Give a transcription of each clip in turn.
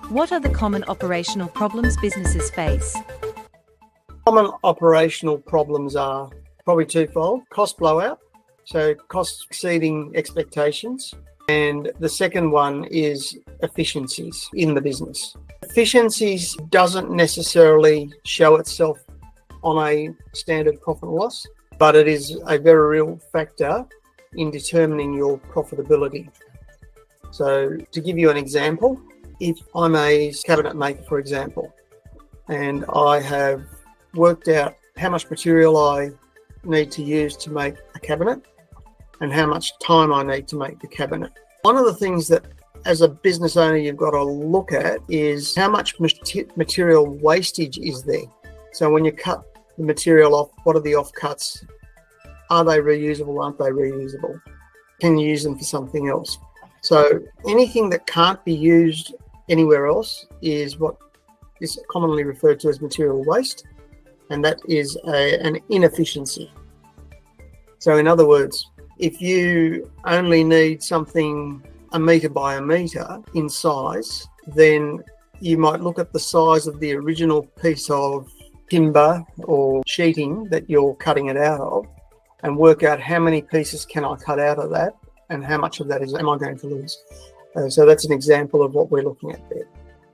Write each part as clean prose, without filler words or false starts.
What are the common operational problems businesses face? Common operational problems are probably twofold. Cost blowout, so costs exceeding expectations. And the second one is efficiencies in the business. Efficiencies doesn't necessarily show itself on a standard profit and loss, but it is a very real factor in determining your profitability. So to give you an example, if I'm a cabinet maker, for example, and I have worked out how much material I need to use to make a cabinet and how much time I need to make the cabinet. One of the things that as a business owner you've got to look at is how much material wastage is there. So when you cut the material off, what are the offcuts? Are they reusable? Aren't they reusable? Can you use them for something else? So anything that can't be used anywhere else is what is commonly referred to as material waste, and that is an inefficiency. So in other words, if you only need something 1 metre by 1 metre in size, then you might look at the size of the original piece of timber or sheeting that you're cutting it out of and work out how many pieces can I cut out of that and how much of that am I going to lose. So that's an example of what we're looking at there.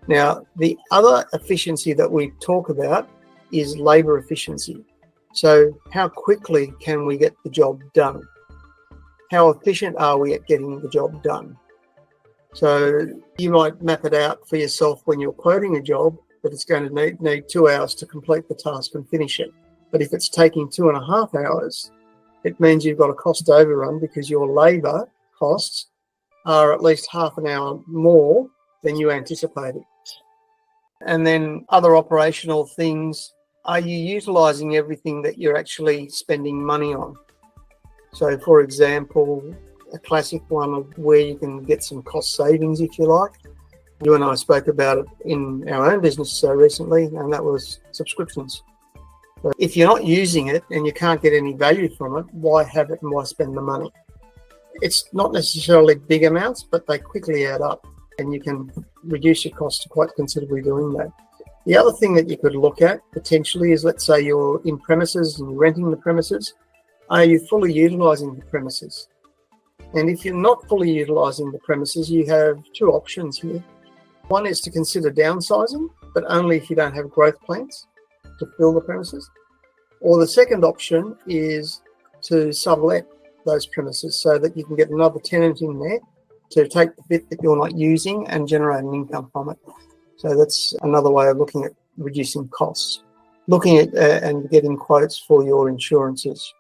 Now, the other efficiency that we talk about is labour efficiency. So how quickly can we get the job done? How efficient are we at getting the job done? So you might map it out for yourself when you're quoting a job that it's going to need 2 hours to complete the task and finish it. But if it's taking 2.5 hours, it means you've got a cost overrun because your labour costs are at least half an hour more than you anticipated. And then other operational things, are you utilising everything that you're actually spending money on? So for example, a classic one of where you can get some cost savings, if you like. You and I spoke about it in our own business recently, and that was subscriptions. But if you're not using it and you can't get any value from it, why have it and why spend the money? It's not necessarily big amounts, but they quickly add up and you can reduce your costs quite considerably doing that. The other thing that you could look at potentially is, let's say you're in premises and renting the premises. Are you fully utilising the premises? And if you're not fully utilising the premises, you have two options here. One is to consider downsizing, but only if you don't have growth plans to fill the premises. Or the second option is to sublet those premises so that you can get another tenant in there to take the bit that you're not using and generate an income from it. So that's another way of looking at reducing costs. Looking at and getting quotes for your insurances,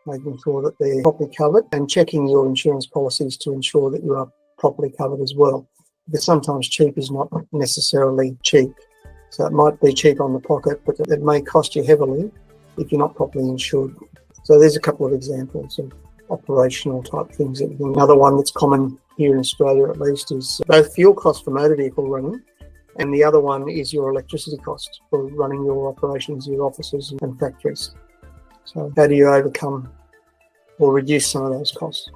making sure that they're properly covered and checking your insurance policies to ensure that you are properly covered as well. Because sometimes cheap is not necessarily cheap. So it might be cheap on the pocket, but it may cost you heavily if you're not properly insured. So there's a couple of examples of operational type things. Another one that's common here in Australia at least is both fuel costs for motor vehicle running, and the other one is your electricity cost for running your operations, your offices and factories. So how do you overcome or reduce some of those costs?